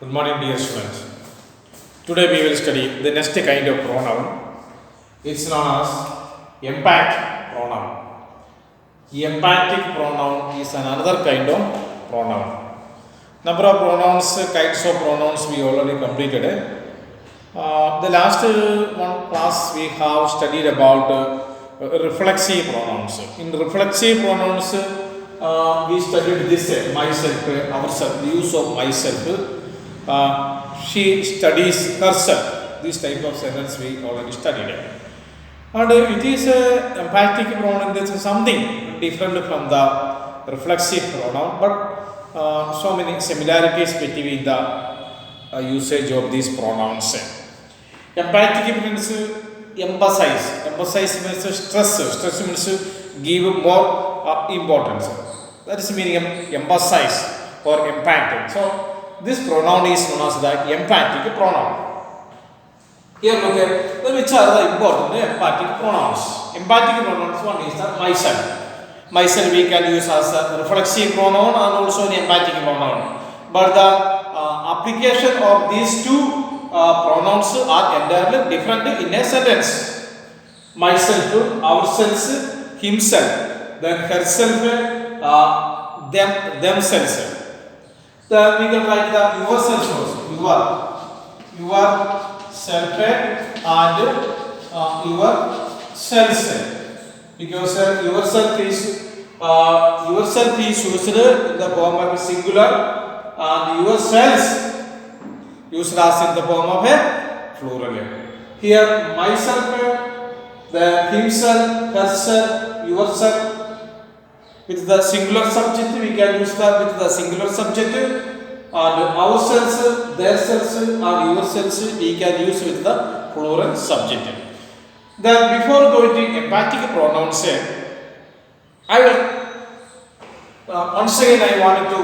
Good morning, dear students. Today we will study the next kind of pronoun. It's known as emphatic pronoun. Emphatic pronoun is another kind of pronoun. Number of pronouns, kinds of pronouns we already completed. The last one class we have studied about reflexive pronouns. In reflexive pronouns, we studied this myself, ourself, the use of myself. She studies herself. This type of sentence we already studied. And it is emphatic pronoun. This is something different from the reflexive pronoun, but so many similarities between the usage of these pronouns. Emphatic means emphasize. Emphasize means stress. Stress means give more importance. That is the meaning of emphasize or emphatic. So this pronoun is known as the emphatic pronoun. Here look at which are the important emphatic pronouns. Emphatic pronouns, one is the myself. Myself we can use as a reflexive pronoun and also an emphatic pronoun. But the application of these two pronouns are entirely different in a sentence. Myself, ourselves, himself, then herself, themselves. We can write the yourself also. Yourself and yourself. Because yourself is used in the form of singular and yourselves used as in the form of a plural. Here myself, the himself, herself, yourself. With the singular subject, we can use that with the singular subject, and ourselves, themselves, and yourselves, we can use with the plural subject. Then, before going to emphatic pronouns, I will once again I wanted to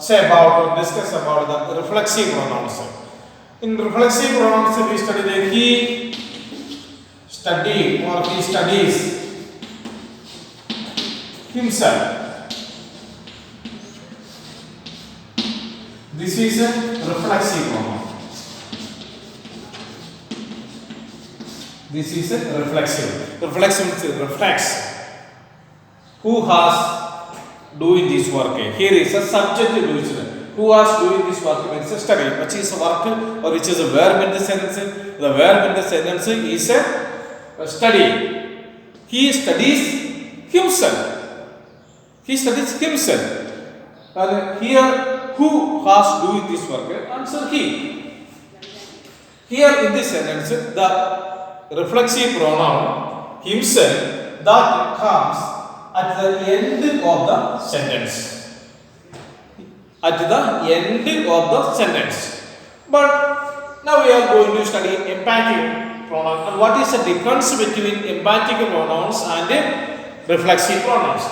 say about or discuss about the reflexive pronouns. In reflexive pronouns, we study the he studied or he studies himself. This is a reflexive pronoun. This is a reflexive. Reflexive reflects. Who has doing this work? Here is a subject used. Who has doing this work means a study. Which is a work or which is a verb in the sentence? The verb in the sentence is a study. He studies himself. He studies himself. And here, who has doing this work? Answer he. Here in this sentence, the reflexive pronoun himself that comes at the end of the sentence. At the end of the sentence. But now we are going to study emphatic pronoun. And what is the difference between emphatic pronouns and reflexive pronouns?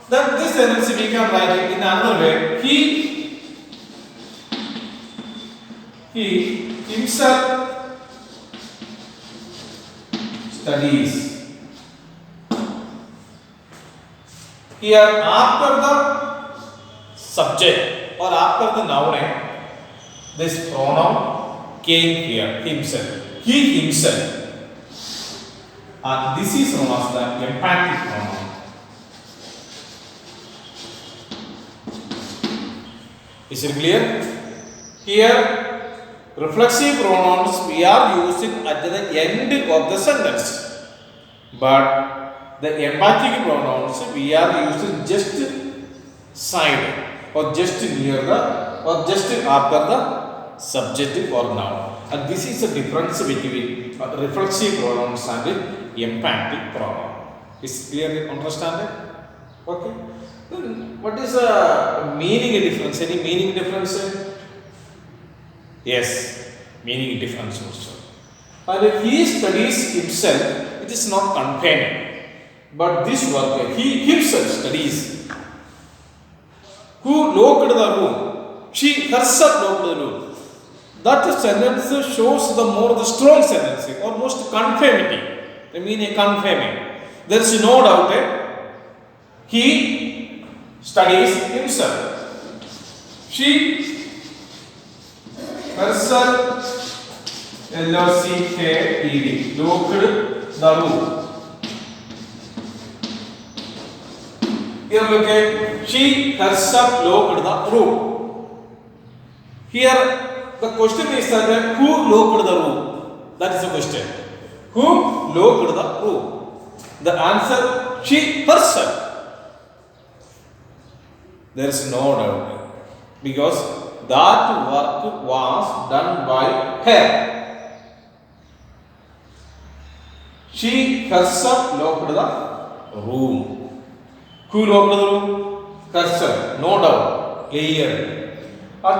Then this sentence we can write it in another way. He himself studies. Here after the subject or after the noun, this pronoun came here, himself. He himself. And this is known as the emphatic pronoun. Is it clear? Here, reflexive pronouns we are using at the end of the sentence. But the emphatic pronouns we are using just side or just near the or just after the subject or noun. And this is the difference between reflexive pronouns and emphatic pronoun. Is clearly understand? Okay. Then what is the meaning difference? Any meaning difference? Yes, meaning difference also. And if he studies himself, it is not confining. But this work, he himself studies. Who locked the room? She herself locked the room. That sentence shows the more the strong sentence, or most confirming. I mean a confirming. There is no doubt. He studies himself. She cursor locked locked the room. Here look at she herself locked the room. Here the question is that who locked the room? That is the question. Who locked the room? The answer, she herself. There is no doubt because that work was done by her. She herself locked the room. Who locked the room? Herself. No doubt. Clear.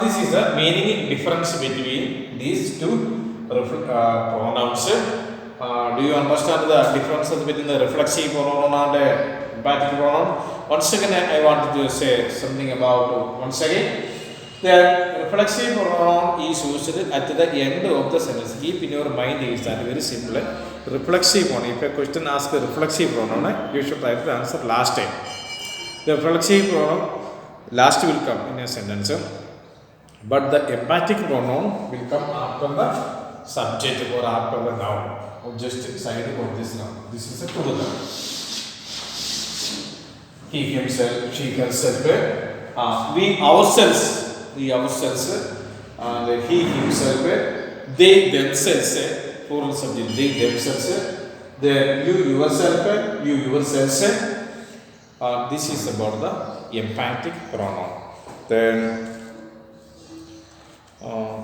This is the meaning difference between these two pronouns. Do you understand the differences between the reflexive pronoun and emphatic pronoun? Once again, I want to say something about once again. The reflexive pronoun is used at the end of the sentence. Keep in your mind is that very simple. Reflexive pronoun. If a question asks a reflexive pronoun, you should write the answer last time. The reflexive pronoun last will come in a sentence, but the emphatic pronoun will come after the subject or after the noun. Or just side of this noun. This is a together. He himself, she herself, we ourselves, and he himself, they themselves, plural subject, they themselves, then you yourself, you yourselves. This is about the emphatic pronoun. Then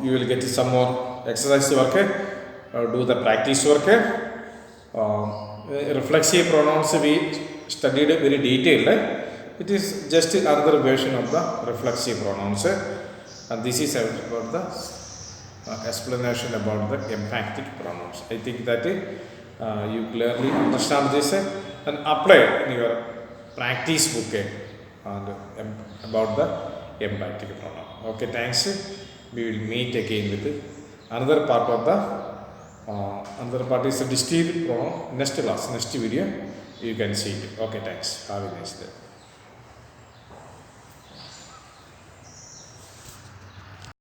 you will get some more exercise work. Do the practice work. Reflexive pronouns we studied very detailed. It is just another version of the reflexive pronouns. And this is about the explanation about the emphatic pronouns. I think that you clearly understand this and apply in your practice book and about the emphatic pronoun. Okay, thanks. We will meet again with another part of the another part is the distinct pronoun. Next class, next video, you can see it. Okay, thanks. Have a nice day.